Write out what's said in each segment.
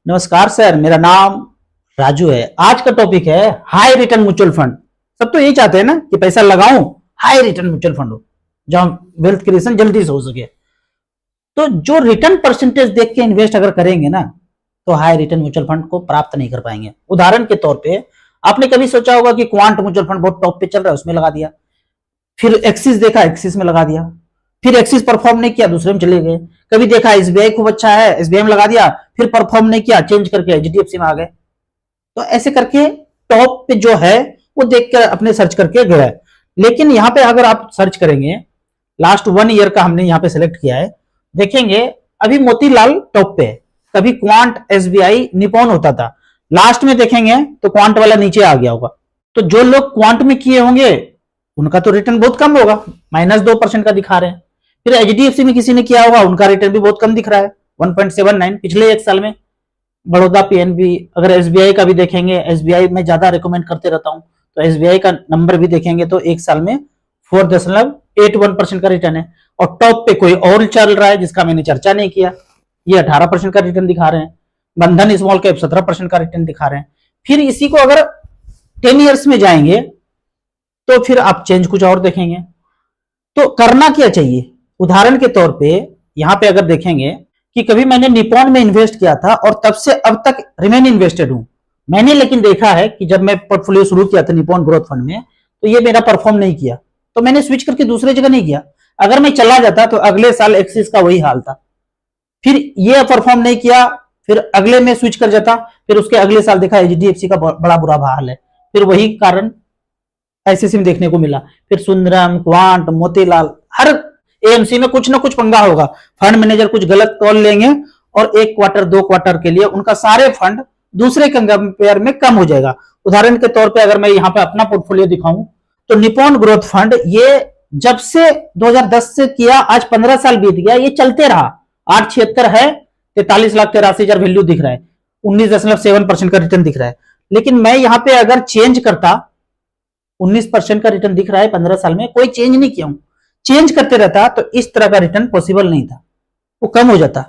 नमस्कार सर, मेरा नाम राजू है। आज का टॉपिक है हाई रिटर्न म्यूचुअल फंड। सब तो यही चाहते हैं ना कि पैसा लगाऊं, हाई रिटर्न म्यूचुअल फंड हो जहां वेल्थ क्रिएशन जल्दी से हो सके। तो जो रिटर्न परसेंटेज देख के इन्वेस्ट अगर करेंगे ना, तो हाई रिटर्न म्यूचुअल फंड को प्राप्त नहीं कर पाएंगे। उदाहरण के तौर पे आपने कभी सोचा होगा कि क्वांट म्यूचुअल फंड बहुत टॉप पे चल रहा है, उसमें लगा दिया। फिर एक्सिस देखा, एक्सिस में लगा दिया। फिर एक्सिस परफॉर्म नहीं किया, दूसरे में चले गए। कभी देखा एसबीआई खूब अच्छा है, एसबीआई में लगा दिया, फिर परफॉर्म नहीं किया, चेंज करके एचडीएफसी में आ गए। तो ऐसे करके टॉप पे जो है वो देख कर अपने सर्च करके गए। लेकिन यहाँ पे अगर आप सर्च करेंगे, लास्ट 1 ईयर का हमने यहाँ पे सिलेक्ट किया है, देखेंगे अभी मोतीलाल टॉप पे है। कभी क्वांट, एसबीआई, निपॉन होता था। लास्ट में देखेंगे तो क्वांट वाला नीचे आ गया होगा। तो जो लोग क्वांट में किए होंगे उनका तो रिटर्न बहुत कम होगा, -2% का दिखा रहे हैं। फिर एचडीएफसी में किसी ने किया होगा, उनका रिटर्न भी बहुत कम दिख रहा है, 1.79 पिछले 1 साल में। बड़ौदा, पीएनबी, अगर एसबीआई का भी देखेंगे, एसबीआई में ज्यादा रिकमेंड करते रहता हूं, तो एसबीआई का नंबर भी देखेंगे तो 1 साल में 4.81% का रिटर्न है। और टॉप पे कोई और चल रहा है जिसका मैंने चर्चा नहीं किया, ये 18% का रिटर्न दिखा रहे हैं। बंधन स्मॉल कैप 17% का रिटर्न दिखा रहे हैं। फिर इसी को अगर 10 ईयर्स में जाएंगे तो फिर आप चेंज कुछ और देखेंगे। तो करना क्या चाहिए? उदाहरण के तौर पे यहां पे अगर देखेंगे कि कभी मैंने निपॉन में इन्वेस्ट किया था और तब से अब तक रिमेन इन्वेस्टेड हूं मैंने, लेकिन देखा है कि जब मैं पोर्टफोलियो शुरू किया था निपॉन ग्रोथ फंड में, तो ये मेरा परफॉर्म नहीं किया, तो मैंने स्विच करके दूसरे जगह नहीं किया। अगर मैं चला जाता तो अगले साल एक्सिस का वही हाल था। फिर ये परफॉर्म नहीं किया, फिर अगले में स्विच कर जाता, फिर उसके अगले साल देखा एचडीएफसी का बड़ा बुरा हाल है। फिर वही कारण आईसीसी में देखने को मिला। फिर सुंदरम, क्वांट, मोतीलाल, हर एएमसी में कुछ ना कुछ पंगा होगा। फंड मैनेजर कुछ गलत कॉल लेंगे और 1 क्वार्टर 2 क्वार्टर के लिए उनका सारे फंड दूसरे कंपेयर में कम हो जाएगा। उदाहरण के तौर पे अगर मैं यहाँ पे अपना पोर्टफोलियो दिखाऊं तो निपॉन ग्रोथ फंड ये जब से 2010 से किया, आज 15 साल बीत गया, ये चलते रहा। 876 है, 43,83,000 वैल्यू दिख रहा है, 19.7% का रिटर्न दिख रहा है। लेकिन मैं यहाँ पे अगर चेंज करता, 19% का रिटर्न दिख रहा है 15 साल में, कोई चेंज नहीं किया हूं, चेंज करते रहता तो इस तरह का रिटर्न पॉसिबल नहीं था, वो कम हो जाता।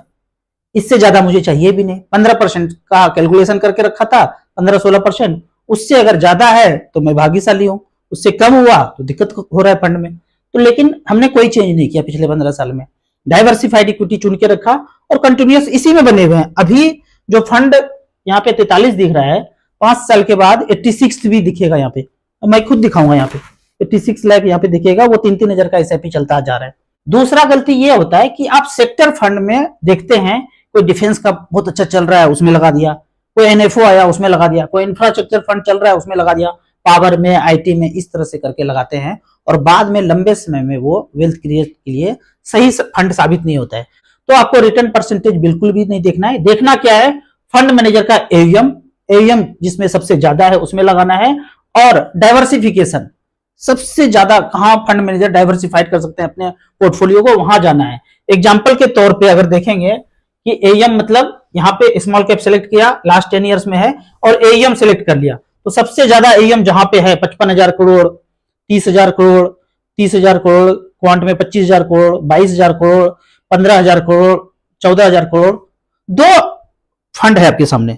इससे ज्यादा मुझे चाहिए भी नहीं। 15% का कैलकुलेशन करके रखा था, 15-16%। उससे अगर ज्यादा है तो मैं भाग्यशाली हूं, उससे कम हुआ तो दिक्कत हो रहा है फंड में। तो लेकिन हमने कोई चेंज नहीं किया पिछले 15 साल में। डाइवर्सिफाइड इक्विटी चुन के रखा और कंटिन्यूअस इसी में बने हुए हैं। अभी जो फंड यहाँ पे 43 दिख रहा है, 5 साल के बाद 86 भी दिखेगा यहाँ पे, मैं खुद दिखाऊंगा। यहाँ पे 86 लाख यहाँ पे दिखेगा, वो 3-3 हजार का एसआईपी चलता जा रहा है। दूसरा गलती ये होता है कि आप सेक्टर फंड में देखते हैं, कोई डिफेंस का बहुत अच्छा चल रहा है उसमें लगा दिया, कोई एनएफओ आया उसमें लगा दिया, कोई इंफ्रास्ट्रक्चर फंड चल रहा है उसमें लगा दिया, पावर में, आईटी में, इस तरह से करके लगाते हैं और बाद में लंबे समय में वो वेल्थ क्रिएट के लिए सही फंड साबित नहीं होता है। तो आपको रिटर्न परसेंटेज बिल्कुल भी नहीं देखना है। देखना क्या है? फंड मैनेजर का एयूएम जिसमें सबसे ज्यादा है उसमें लगाना है। और डाइवर्सिफिकेशन, सबसे ज्यादा कहां फंड मैनेजर डाइवर्सिफाइड कर सकते हैं अपने पोर्टफोलियो को, वहां जाना है। एग्जांपल के तौर पे अगर देखेंगे कि एएम मतलब यहाँ पे स्मॉल कैप सेलेक्ट किया, लास्ट 10 ईयर्स में है, और एएम सेलेक्ट कर लिया, तो सबसे ज्यादा एएम जहां पे है 55,000 करोड़, 30,000 करोड़, 30,000 करोड़, क्वांट में 25,000 करोड़, 22,000 करोड़, 15,000 करोड़, 14,000 करोड़। 2 फंड है आपके सामने,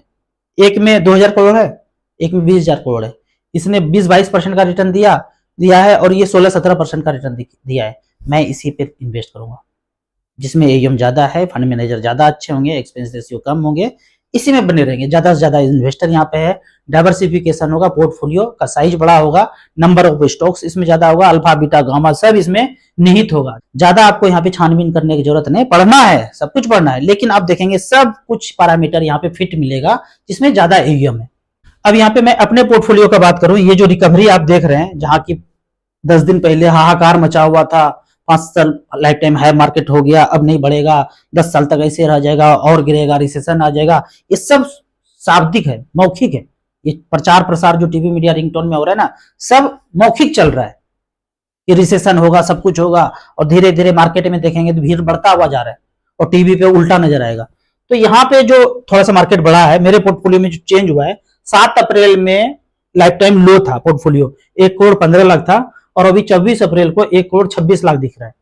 एक में 2,000 करोड़ है, एक में 20,000 करोड़ है। इसने 20-22% का रिटर्न दिया है और ये 16-17% का रिटर्न दिया है। मैं इसी पे इन्वेस्ट करूंगा जिसमें एयूएम ज्यादा है, फंड मैनेजर ज्यादा अच्छे होंगे, एक्सपेंस रेशियो कम होंगे, इसी में बने रहेंगे। ज्यादा से ज्यादा इन्वेस्टर यहाँ पे है, डाइवर्सिफिकेशन होगा, पोर्टफोलियो का साइज बड़ा होगा, नंबर ऑफ स्टॉक्स इसमें ज्यादा होगा, अल्फा बीटा गामा सब इसमें निहित होगा। ज्यादा आपको यहाँ पे छानबीन करने की जरूरत नहीं, पढ़ना है, सब कुछ पढ़ना है, लेकिन आप देखेंगे सब कुछ पैरामीटर यहाँ पे फिट मिलेगा जिसमें ज्यादा एयूएम है। अब यहाँ पे मैं अपने पोर्टफोलियो का बात करूं, ये जो रिकवरी आप देख रहे हैं, जहां की 10 दिन पहले हाहाकार मचा हुआ था, 5 साल लाइफ टाइम हाई मार्केट हो गया, अब नहीं बढ़ेगा, 10 साल तक ऐसे रह जाएगा और गिरेगा, रिसेशन आ जाएगा, ये सब शाब्दिक है, मौखिक है। ये प्रचार प्रसार जो टीवी मीडिया रिंगटोन में हो रहा है ना, सब मौखिक चल रहा है कि रिसेशन होगा, सब कुछ होगा, और धीरे धीरे मार्केट में देखेंगे तो भीड़ बढ़ता हुआ जा रहा है और टीवी पे उल्टा नजर आएगा। तो यहाँ पे जो थोड़ा सा मार्केट बढ़ा है, मेरे पोर्टफोलियो में जो चेंज हुआ है, 7 अप्रैल में लाइफ टाइम लो था पोर्टफोलियो, 1 करोड़ 15 लाख था, और अभी 24 अप्रैल को 1 करोड़ 26 लाख दिख रहा है।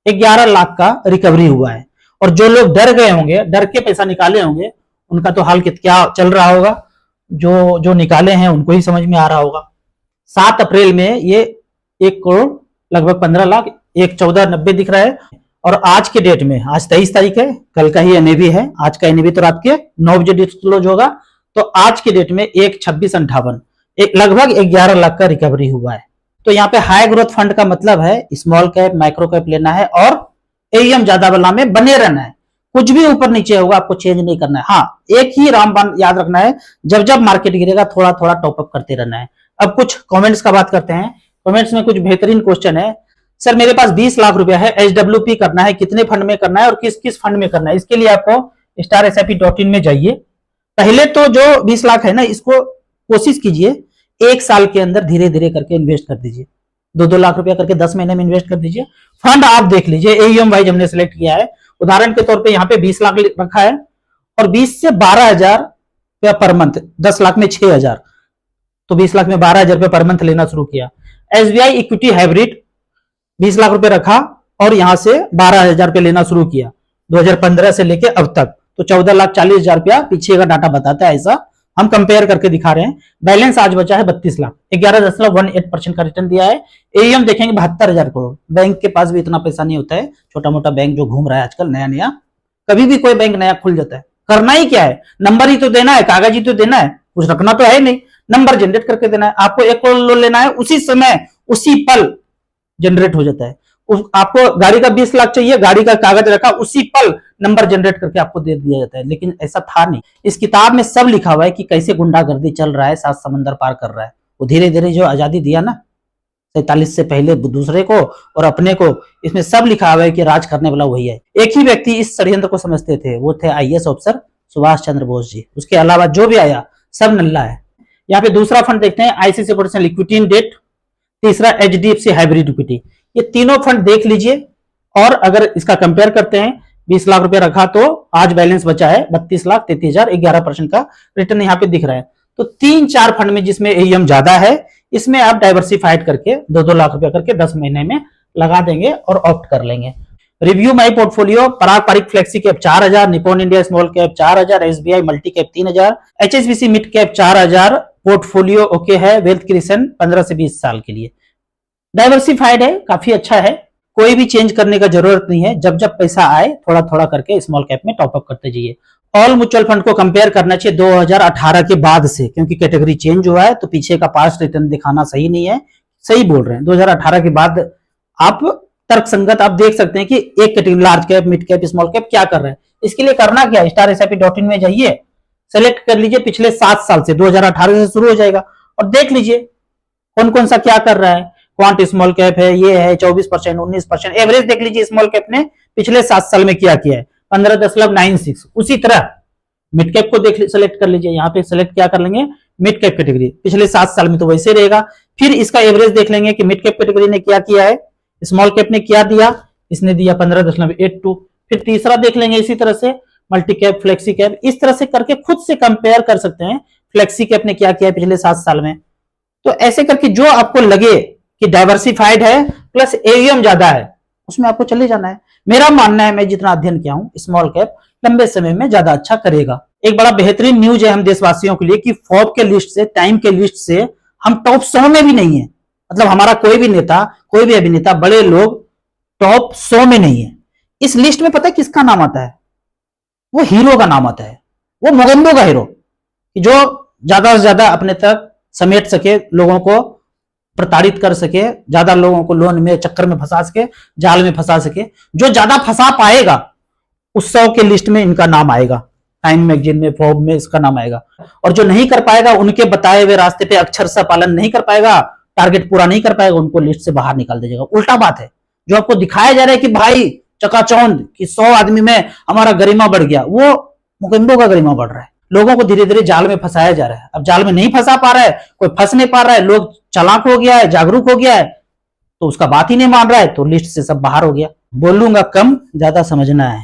11 लाख का रिकवरी हुआ है। और जो लोग डर गए होंगे, डर के पैसा निकाले होंगे, उनका तो हाल क्या चल रहा होगा, जो जो निकाले हैं उनको ही समझ में आ रहा होगा। 7 अप्रैल में ये 1 करोड़ लगभग 15 लाख 1,1490 दिख रहा है। और आज के डेट में, आज 23 तारीख है, कल का ही एनएवी है, आज का एनएवी तो रात के 9 बजे डिस्क्लोज होगा। तो आज के डेट में 1,2658 लगभग 11 लाख का रिकवरी हुआ है। तो यहाँ पे हाई ग्रोथ फंड का मतलब है स्मॉल कैप माइक्रो कैप लेना है और एईएम ज्यादा वाला में बने रहना है। कुछ भी ऊपर नीचे होगा आपको चेंज नहीं करना है। हाँ, एक ही रामबाण याद रखना है, जब जब मार्केट गिरेगा थोड़ा थोड़ा टॉपअप करते रहना है। अब कुछ कमेंट्स का बात करते हैं। कमेंट्स में कुछ बेहतरीन क्वेश्चन है। सर मेरे पास 20 लाख रुपया है, एचडब्ल्यूपी करना है, कितने फंड में करना है और किस किस फंड में करना है? इसके लिए आपको StarSIP.in में जाइए। पहले तो जो 20 लाख है ना, इसको कोशिश कीजिए 1 साल के अंदर धीरे धीरे करके इन्वेस्ट कर दीजिए। 2-2 लाख रुपया करके 10 महीने में इन्वेस्ट कर दीजिए। फंड आप देख लीजिए, एईएम वाइज हमने सेलेक्ट किया है। उदाहरण के तौर पे यहाँ पे 20 लाख रखा है और 20 से 12,000 रुपया पर मंथ, 10 लाख में 6,000, तो 20 लाख में 12,000 रुपया पर मंथ लेना शुरू किया। SBI इक्विटी हाइब्रिड 20 लाख रुपए रखा और यहां से 12,000 रुपए लेना शुरू किया 2015 से लेके अब तक, तो 14,40,000 रुपया पीछे का डाटा बताता है। ऐसा हम कंपेयर करके दिखा रहे हैं। बैलेंस आज बचा है 32 लाख, 11.18% का रिटर्न दिया है। एईएम देखेंगे 72,000 करोड़। बैंक के पास भी इतना पैसा नहीं होता है, छोटा मोटा बैंक जो घूम रहा है आजकल नया नया, कभी भी कोई बैंक नया खुल जाता है। करना ही क्या है, नंबर ही तो देना है, कागज ही तो देना है, कुछ रखना तो है नहीं, नंबर जनरेट करके देना है। आपको 1 करोड़ लोन लेना है, उसी समय उसी पल जनरेट हो जाता है। आपको गाड़ी का 20 लाख चाहिए, गाड़ी का कागज रखा, उसी पल नंबर जनरेट करके आपको दे दिया जाता है। लेकिन ऐसा था नहीं। इस किताब में सब लिखा हुआ है कि कैसे गुंडागर्दी चल रहा है, 7 समंदर पार कर रहा है। वो धीरे धीरे जो आजादी दिया ना 47 से पहले दूसरे को और अपने को, इसमें सब लिखा हुआ है कि राज करने वाला वही है। एक ही व्यक्ति इस षड्यंत्र को समझते थे, वो थे आईएएस ऑफिसर सुभाष चंद्र बोस जी। उसके अलावा जो भी आया सब नल्ला है। यहाँ पे दूसरा फंड देखते हैं, ICC protection liquidity in debt, तीसरा एचडीएफसी हाइब्रिड इक्विटी। ये तीनों फंड देख लीजिए और अगर इसका कंपेयर करते हैं, 20 लाख रुपया रखा तो आज बैलेंस बचा है 32,33,000, 11% का रिटर्न यहाँ पे दिख रहा है। तो 3-4 फंड में जिसमें एईएम ज्यादा है, इसमें आप डाइवर्सिफाइड करके 2-2 लाख रुपया करके 10 महीने में लगा देंगे और ऑप्ट कर लेंगे। Review my portfolio, Parag Parikh flexi cap 4,000, Nippon India small cap 4,000, SBI multi cap 3,000, HSBC mid cap 4,000। Portfolio okay है, वेल्थ क्रिएशन 15 से 20 साल के लिए डाइवर्सिफाइड है, काफी अच्छा है। कोई भी चेंज करने का जरूरत नहीं है। जब जब पैसा आए थोड़ा थोड़ा करके स्मॉल कैप में टॉप अप करते जाइए। ऑल म्यूचुअल फंड को कंपेयर करना चाहिए 2018 के बाद से, क्योंकि कैटेगरी चेंज हुआ है तो पीछे का पास्ट रिटर्न दिखाना सही नहीं है। सही बोल रहे हैं, 2018 के बाद आप तर्क संगत आप देख सकते हैं कि एक category large cap mid cap small cap क्या कर रहे हैं। इसके लिए करना क्या है, StarSIP.in में जाइए, सेलेक्ट कर लीजिए पिछले 7 साल से, 2018 से शुरू हो जाएगा और देख लीजिए कौन कौन सा क्या कर रहा है। क्वांट स्मॉल कैप है, ये है 24%, 19%। एवरेज देख लीजिए स्मॉल कैप ने पिछले 7 साल में क्या किया है, 15.96। उसी तरह मिड कैप को देख सेलेक्ट कर लीजिए, यहाँ पे सेलेक्ट क्या कर लेंगे, मिड कैप कैटेगरी, पिछले 7 साल में तो वैसे रहेगा। फिर इसका एवरेज देख लेंगे कि मिड कैप कैटेगरी ने क्या किया है, स्मॉल कैप ने क्या दिया, इसने दिया 15.82। फिर तीसरा देख लेंगे इसी तरह से मल्टी कैप फ्लेक्सी कैप, इस तरह से करके खुद से कंपेयर कर सकते हैं फ्लेक्सी कैप ने क्या किया पिछले 7 साल में। तो ऐसे करके जो आपको लगे कि डाइवर्सिफाइड है प्लस एईएम ज्यादा है, उसमें आपको चले जाना है। मेरा मानना है, मैं जितना अध्ययन किया हूं, स्मॉल कैप लंबे समय में ज्यादा अच्छा करेगा। एक बड़ा बेहतरीन न्यूज है हम देशवासियों के लिए कि फॉर्ब के लिस्ट से, टाइम के लिस्ट से हम टॉप 100 में भी नहीं है। मतलब हमारा कोई भी नेता, कोई भी अभिनेता, बड़े लोग टॉप 100 में नहीं है। इस लिस्ट में पता है किसका नाम आता है, वो हीरो का नाम आता है, वो मोगेम्बो का हीरो, जो ज्यादा से ज्यादा अपने तक समेट सके, लोगों को प्रताड़ित कर सके, ज्यादा लोगों को लोन में चक्कर में फंसा सके, जाल में फंसा सके। जो ज्यादा फंसा पाएगा उस 100 के लिस्ट में इनका नाम आएगा, टाइम मैगजीन में, फॉर्ब में इसका नाम आएगा। और जो नहीं कर पाएगा, उनके बताए हुए रास्ते पे अक्षरशः पालन नहीं कर पाएगा, टारगेट पूरा नहीं कर पाएगा, उनको लिस्ट से बाहर निकाल दीजिएगा। उल्टा बात है, जो आपको दिखाया जा रहा है कि भाई चकाचौंध कि 100 आदमी में हमारा गरिमा बढ़ गया, वो मोगेम्बो का गरिमा बढ़ रहा है। लोगों को धीरे धीरे जाल में फंसाया जा रहा है। अब जाल में नहीं फंसा पा रहा है, कोई फंस नहीं पा रहा है, लोग चालाक हो गया है, जागरूक हो गया है, तो उसका बात ही नहीं मान रहा है, तो लिस्ट से सब बाहर हो गया। बोलूंगा कम, ज्यादा समझना है।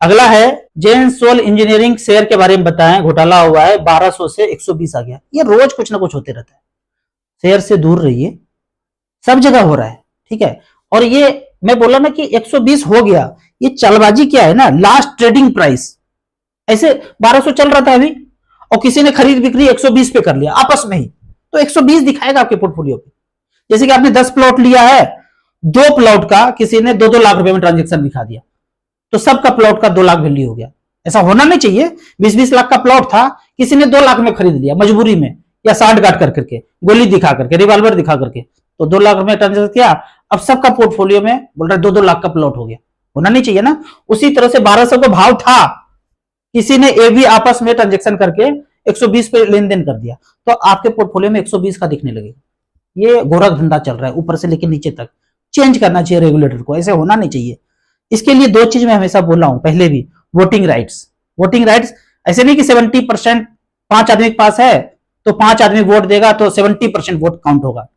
अगला है जेन सोल इंजीनियरिंग शेयर के बारे में बताएं, घोटाला हुआ है, 1200 से 120 आ गया। ये रोज कुछ ना कुछ होते रहता है, शेयर से दूर रहिए, सब जगह हो रहा है, ठीक है। और ये मैं बोला ना कि 120 हो गया, ये चलबाजी क्या है ना, लास्ट ट्रेडिंग प्राइस ऐसे 1200 चल रहा था अभी, और किसी ने खरीद बिक्री 120 पे कर लिया आपस में ही, तो 120 दिखाएगा आपके पोर्टफोलियो पे। जैसे कि आपने 10 प्लॉट लिया है, 2 प्लॉट का किसी ने 2-2 लाख रुपए में ट्रांजेक्शन दिखा दिया, तो सबका प्लॉट का 2 लाख वैल्यू हो गया। ऐसा होना नहीं चाहिए। 20-20 लाख का प्लॉट था, किसी ने 2 लाख में खरीद लिया मजबूरी में, या सांठ गांठ कर करके, गोली दिखा करके, रिवॉल्वर दिखा करके, तो 2 लाख में ट्रांजेक्शन किया, अब सबका पोर्टफोलियो में बोल रहा है 2-2 लाख का प्लॉट हो गया। होना नहीं चाहिए ना। उसी तरह से 1200 का भाव था, किसी ने ये भी आपस में ट्रांजेक्शन करके 120 पे लेन देन कर दिया, तो आपके पोर्टफोलियो में 120 का दिखने लगेगा। ये गोरख धंधा चल रहा है ऊपर से लेकर नीचे तक। चेंज करना चाहिए रेगुलेटर को, ऐसे होना नहीं चाहिए। इसके लिए 2 चीज मैं हमेशा बोल रहा हूं पहले भी, वोटिंग राइट्स। वोटिंग राइट्स ऐसे नहीं कि 70% 5 आदमी के पास है तो 5 आदमी वोट देगा तो 70% वोट काउंट होगा।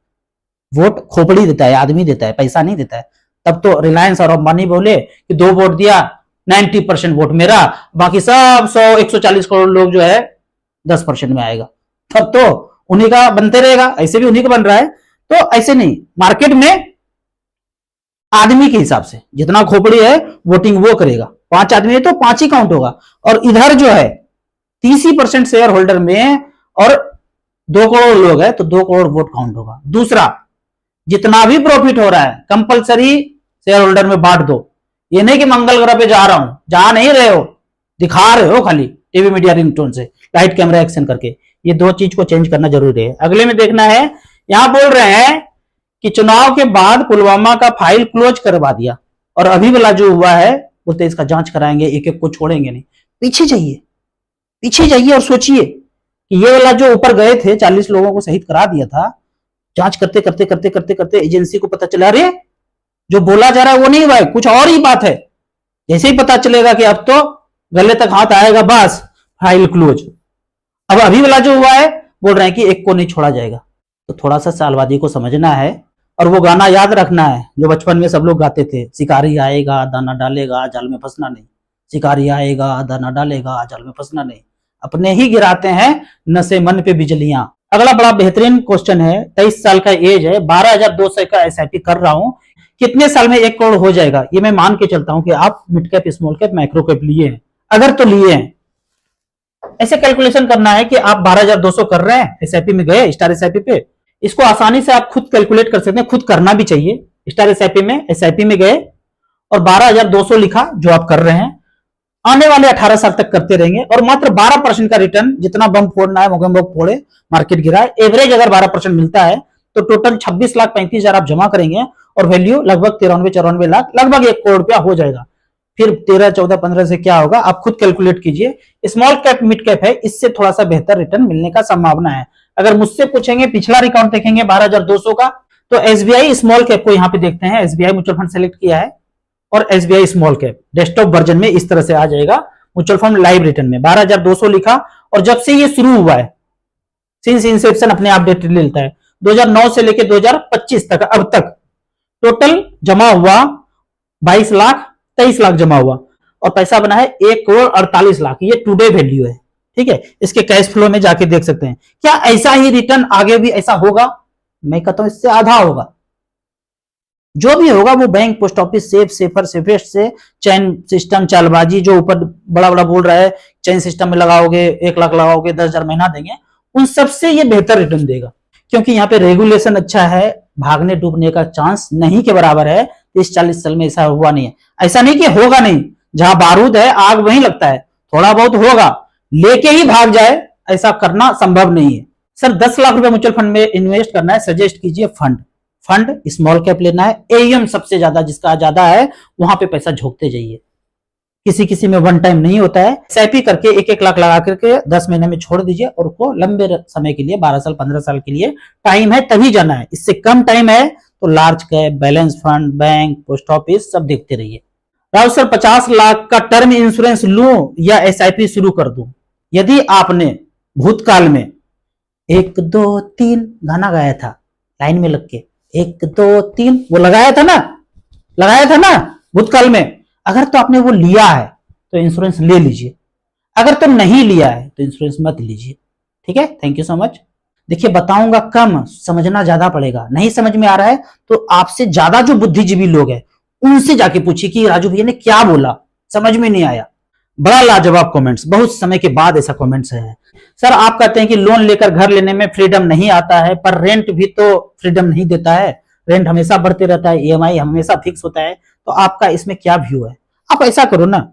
वोट खोपड़ी देता है, आदमी देता है, पैसा नहीं देता है। तब तो रिलायंस और अंबानी बोले कि 2 वोट दिया, 90% वोट मेरा, बाकी सब 140 करोड़ लोग जो है 10% में आएगा, तब तो उन्हीं का बनते रहेगा। ऐसे भी उन्हीं का बन रहा है। तो ऐसे नहीं, मार्केट में आदमी के हिसाब से जितना खोपड़ी है वोटिंग वो करेगा। 5 आदमी है तो 5 ही काउंट होगा। और इधर जो है 30% शेयर होल्डर में और 2 करोड़ लोग है तो 2 करोड़ वोट काउंट होगा। दूसरा, जितना भी प्रॉफिट हो रहा है कंपलसरी शेयर होल्डर में बांट दो। ये नहीं कि मंगल ग्रह पे जा रहा हूं, जा नहीं रहे हो, दिखा रहे हो खाली टीवी मीडिया रिंगटोन से लाइट कैमरा एक्शन करके। ये 2 चीज को चेंज करना जरूरी है। अगले में देखना है, यहां बोल रहे हैं कि चुनाव के बाद पुलवामा का फाइल क्लोज करवा दिया, और अभी वाला जो हुआ है बोलते इसका जांच कराएंगे, एक एक को छोड़ेंगे नहीं। पीछे जाइए, पीछे जाइए और सोचिए कि ये वाला जो ऊपर गए थे 40 लोगों को शहीद करा दिया था, जांच करते करते करते करते करते एजेंसी को पता चला अरे जो बोला जा रहा है वो नहीं हुआ है, कुछ और ही बात है। जैसे ही पता चलेगा कि अब तो गले तक हाथ आएगा, बस फाइल क्लोज। अब अभी वाला जो हुआ है बोल रहे हैं कि एक को नहीं छोड़ा जाएगा। तो थोड़ा सा सालवादी को समझना है, और वो गाना याद रखना है जो बचपन में सब लोग गाते थे, शिकारी आएगा दाना डालेगा जाल में फंसना नहीं, शिकारी आएगा दाना डालेगा जाल में फंसना नहीं। अपने ही गिराते हैं नशे मन पे बिजलियां। अगला बड़ा बेहतरीन क्वेश्चन है, 23 साल का एज है, 12,200 का एसआईपी कर रहा हूं, कितने साल में 1 करोड़ हो जाएगा? ये मैं मान के चलता हूं कि आप mid cap, small cap, micro cap लिए हैं। अगर तो लिए हैं, ऐसे कैलकुलेशन करना है कि आप 12,200 कर रहे हैं, एसआईपी में गए, स्टार एसआईपी पे। इसको आसानी से आप खुद कैलकुलेट कर सकते हैं, खुद करना भी चाहिए। स्टार एसआईपी में गए और 12,200 लिखा जो आप कर रहे हैं, आने वाले 18 साल तक करते रहेंगे, और मात्र 12% का रिटर्न, जितना बम फोड़ना है मोगम फोड़े, मार्केट गिरा है, एवरेज अगर 12% मिलता है तो टोटल 26,35,000 आप जमा करेंगे, और वैल्यू लगभग 93-94 लाख, लगभग 1 करोड़ रुपया हो जाएगा। फिर 13, 14, 15 से क्या होगा आप खुद कैलकुलेट कीजिए। स्मॉल कैप, मिड कैप है, इससे थोड़ा सा बेहतर रिटर्न मिलने का संभावना है। अगर मुझसे पूछेंगे, पिछला रिकॉर्ड देखेंगे 12,200 का, तो एसबीआई स्मॉल कैप को यहां पे देखते हैं। एसबीआई म्यूचुअल फंड सेलेक्ट किया है, और SBI small cap desktop version में इस तरह से आ जाएगा म्यूचुअल फंड लाइव रिटर्न में 12,200 लिखा। और जब से ये शुरू हुआ है, सिंस इंसेप्शन अपने आप डेट लेता है, 2009 से लेकर 2025 तक, अब तक टोटल जमा हुआ 22 लाख, 23 लाख जमा हुआ, और पैसा बना है 1 करोड़ 48 लाख। ये टुडे वैल्यू है, ठीक है। इसके कैश फ्लो में जाके देख सकते हैं। क्या ऐसा ही रिटर्न आगे भी ऐसा होगा? मैं कहता हूं इससे आधा होगा। जो भी होगा वो bank, post office, safe, safer, safest से, चैन सिस्टम, चालबाजी, जो ऊपर बड़ा बड़ा बोल रहा है चैन सिस्टम में लगाओगे 1 लाख लगाओगे 10,000 महीना देंगे, उन सबसे ये बेहतर रिटर्न देगा। क्योंकि यहाँ पे रेगुलेशन अच्छा है, भागने डूबने का चांस नहीं के बराबर है। 30-40 साल में ऐसा हुआ नहीं है। ऐसा नहीं कि होगा नहीं, जहां बारूद है आग वहीं लगता है, थोड़ा बहुत होगा, लेके ही भाग जाए ऐसा करना संभव नहीं है। सर 10 लाख रुपए म्यूचुअल फंड में इन्वेस्ट करना है, सजेस्ट कीजिए फंड स्मॉल कैप लेना है, एएम सबसे ज्यादा जिसका ज्यादा है वहां पे पैसा झोंकते जाइए। किसी में वन टाइम नहीं होता है। एसआईपी करके 1-1 लाख लगा करके 10 महीने में छोड़ दीजिए, और उसको लंबे समय के लिए 12 साल 15 साल के लिए टाइम है तभी जाना है। इससे कम टाइम है तो large cap, balance fund, bank, post office सब देखते रहिए। राहुल सर 50 लाख का टर्म इंश्योरेंस लूं या एसआईपी शुरू कर दूं? यदि आपने भूतकाल में 1 2 3 गाना गाया था लाइन में लग के, 1 2 3 वो लगाया था ना भूतकाल में, अगर तो आपने वो लिया है तो इंश्योरेंस ले लीजिए, अगर तो नहीं लिया है तो इंश्योरेंस मत लीजिए, ठीक है। Thank you so much. देखिए बताऊंगा कम, समझना ज्यादा पड़ेगा। नहीं समझ में आ रहा है तो आपसे ज्यादा जो बुद्धिजीवी लोग हैं उनसे जाके पूछिए कि राजू भैया ने क्या बोला, समझ में नहीं आया। बड़ा लाजवाब कमेंट्स, बहुत समय के बाद ऐसा कमेंट्स है। सर आप कहते हैं कि लोन लेकर घर लेने में फ्रीडम नहीं आता है, पर रेंट भी तो फ्रीडम नहीं देता है, रेंट हमेशा बढ़ते रहता है, ईएमआई हमेशा फिक्स होता है, तो आपका इसमें क्या व्यू है? आप ऐसा करो ना,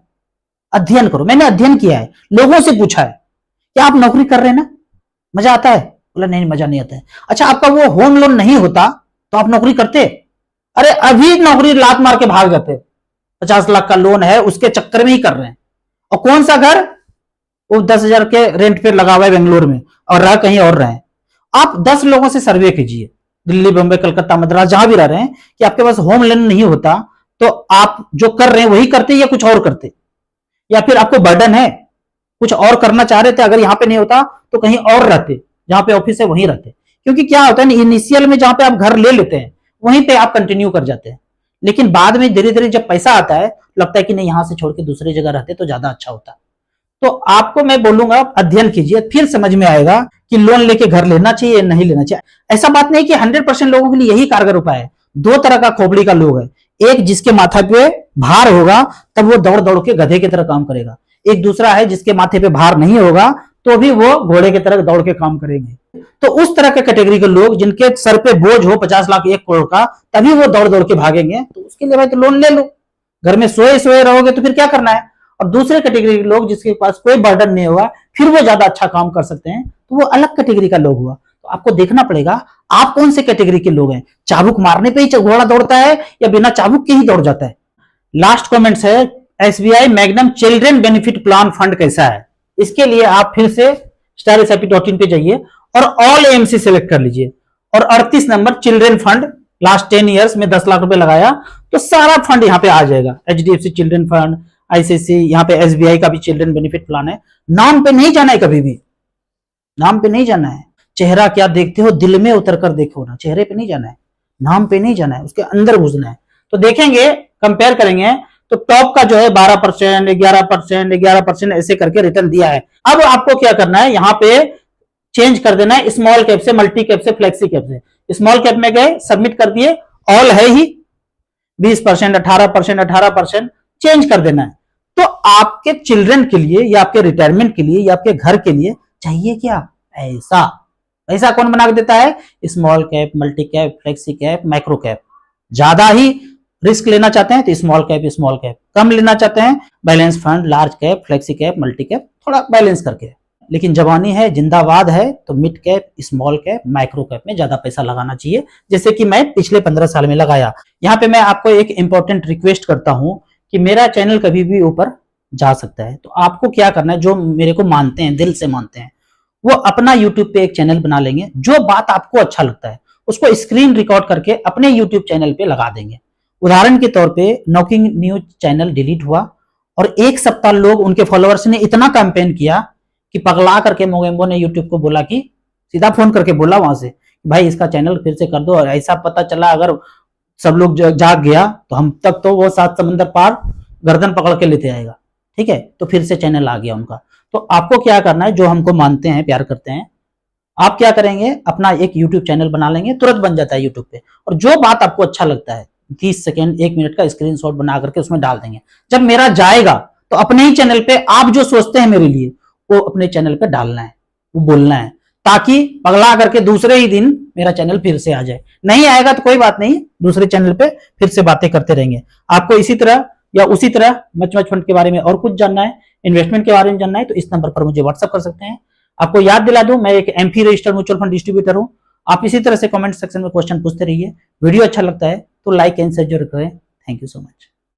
अध्ययन करो। मैंने अध्ययन किया है, लोगों से पूछा है कि आप नौकरी कर रहे हैं ना, मजा आता है? बोला नहीं मजा नहीं आता है। अच्छा आपका वो होम लोन नहीं होता तो आप नौकरी करते? अरे अभी नौकरी लात मार के भाग जाते। 50 लाख का लोन है उसके चक्कर में ही कर रहे हैं। और कौन सा घर? वो 10,000 के रेंट पे लगा हुआ है बेंगलोर में और रह कहीं और रहे। आप 10 लोगों से सर्वे कीजिए, दिल्ली बम्बई कलकत्ता मद्रास जहां भी रह रहे हैं, कि आपके पास होम लोन नहीं होता तो आप जो कर रहे हैं वही करते या कुछ और करते, या फिर आपको बर्डन है कुछ और करना चाह रहे थे, अगर यहां पे नहीं होता तो कहीं और रहते, जहां पे ऑफिस है वहीं रहते। क्योंकि क्या होता है इनिशियल में जहां पे आप घर ले लेते हैं वहीं पे आप कंटिन्यू कर जाते हैं, लेकिन बाद में धीरे धीरे जब पैसा आता है लगता है कि नहीं यहां से छोड़ के दूसरी जगह रहते तो ज्यादा अच्छा होता। तो आपको मैं बोलूंगा अध्ययन कीजिए, फिर समझ में आएगा कि लोन लेके घर लेना चाहिए या नहीं लेना चाहिए। ऐसा बात नहीं कि 100% लोगों के लिए यही कारगर उपाय है। दो तरह का खोपड़ी का लोग है, एक जिसके माथा पे भार होगा तब वो दौड़ दौड़ के गधे की तरह काम करेगा, एक दूसरा है जिसके माथे पे भार नहीं होगा तो भी वो घोड़े की तरह दौड़ के काम करेंगे। तो उस तरह के कैटेगरी के लोग जिनके सर पे बोझ हो 50 लाख 1 करोड़ का, तभी वो दौड़ दौड़ के भागेंगे। तो उसके लिए भाई तो लोन ले लो, घर में सोए सोए रहोगे तो फिर क्या करना है। और दूसरे कैटेगरी के लोग जिसके पास कोई बर्डन नहीं होगा फिर वो ज्यादा अच्छा काम कर सकते हैं, तो वो अलग कैटेगरी का लोग हुआ। तो आपको देखना पड़ेगा आप कौन से कैटेगरी के लोग हैं। चाबुक मारने पे ही घोड़ा दौड़ता है या बिना चाबुक के ही दौड़ जाता है। लास्ट कमेंट्स है, SBI magnum children benefit plan fund कैसा है? इसके लिए आप फिर से StarSIP.in पे जाइए और ऑल एएमसी सेलेक्ट कर लीजिए और 38 number children fund, last 10 years में 10 लाख रुपए लगाया तो सारा फंड यहाँ पे आ जाएगा। HDFC चिल्ड्रन फंड, ICICI, यहाँ पे SBI का भी चिल्ड्रन बेनिफिट प्लान है। नाम पे नहीं जाना है, कभी भी नाम पे नहीं जाना है। चेहरा क्या देखते हो दिल में उतर कर देखो ना, चेहरे पे नहीं जाना है, नाम पे नहीं जाना है, उसके अंदर घुसना है। तो देखेंगे, कंपेयर करेंगे तो टॉप का जो है 12%, 11%, 11% ऐसे करके रिटर्न दिया है। अब आपको क्या करना है, यहाँ पे चेंज कर देना है स्मॉल कैप से मल्टी कैप से फ्लेक्सी कैप से। स्मॉल कैप में गए, सबमिट कर दिए, ऑल है ही 20%, 18%, 18% चेंज कर देना है। तो आपके चिल्ड्रन के लिए या आपके रिटायरमेंट के लिए या आपके घर के लिए चाहिए क्या? ऐसा ऐसा कौन बना के देता है? Small cap, multi cap, flexi cap, micro cap. ज्यादा ही रिस्क लेना चाहते हैं तो स्मॉल कैप, कम लेना चाहते हैं balance fund, large cap, flexi cap, multi cap, थोड़ा बैलेंस करके। लेकिन जवानी है, जिंदाबाद है, तो mid cap, small cap, micro cap में ज्यादा पैसा लगाना चाहिए, जैसे कि मैं पिछले 15 साल में लगाया। यहाँ पे मैं आपको एक इंपॉर्टेंट रिक्वेस्ट करता हूं कि मेरा चैनल कभी भी ऊपर जा सकता है, तो आपको क्या करना है, जो मेरे को मानते हैं, दिल से मानते हैं, वो अपना यूट्यूब पे एक चैनल बना लेंगे। जो बात आपको अच्छा लगता है उसको स्क्रीन रिकॉर्ड करके अपने यूट्यूब चैनल पे लगा देंगे। उदाहरण के तौर पे नॉकिंग न्यूज चैनल डिलीट हुआ और 1 सप्ताह लोग, उनके फॉलोअर्स ने इतना कैंपेन किया कि पगला करके मोगेम्बो ने यूट्यूब को बोला कि, सीधा फोन करके बोला वहां से, भाई इसका चैनल फिर से कर दो। और ऐसा पता चला अगर सब लोग जाग गया तो हम तक तो वो 7 समंदर पार गर्दन पकड़ के लेते आएगा। ठीक है, तो फिर से चैनल आ गया उनका। तो आपको क्या करना है, जो हमको मानते हैं, प्यार करते हैं, आप क्या करेंगे, अपना एक यूट्यूब चैनल बना लेंगे, तुरंत बन जाता है यूट्यूब पे। और जो बात आपको अच्छा लगता है 30 सेकंड 1 मिनट का स्क्रीनशॉट बना करके उसमें डाल देंगे। जब मेरा जाएगा तो अपने ही चैनल पे आप जो सोचते हैं मेरे लिए वो अपने चैनल पे डालना है, वो बोलना है, ताकि पगला करके दूसरे ही दिन मेरा चैनल फिर से आ जाए। नहीं आएगा तो कोई बात नहीं, दूसरे चैनल पे फिर से बातें करते रहेंगे। आपको इसी तरह या उसी तरह मच फंड के बारे में और कुछ जानना है, इन्वेस्टमेंट के बारे में जानना है, तो इस नंबर पर मुझे व्हाट्सएप कर सकते हैं। आपको याद दिला दूं, मैं एक MP registered mutual fund distributor हूं। आप इसी तरह से कमेंट सेक्शन में क्वेश्चन पूछते रहिए। वीडियो अच्छा लगता है तो लाइक एंड शेयर जरूर करें। Thank you so much.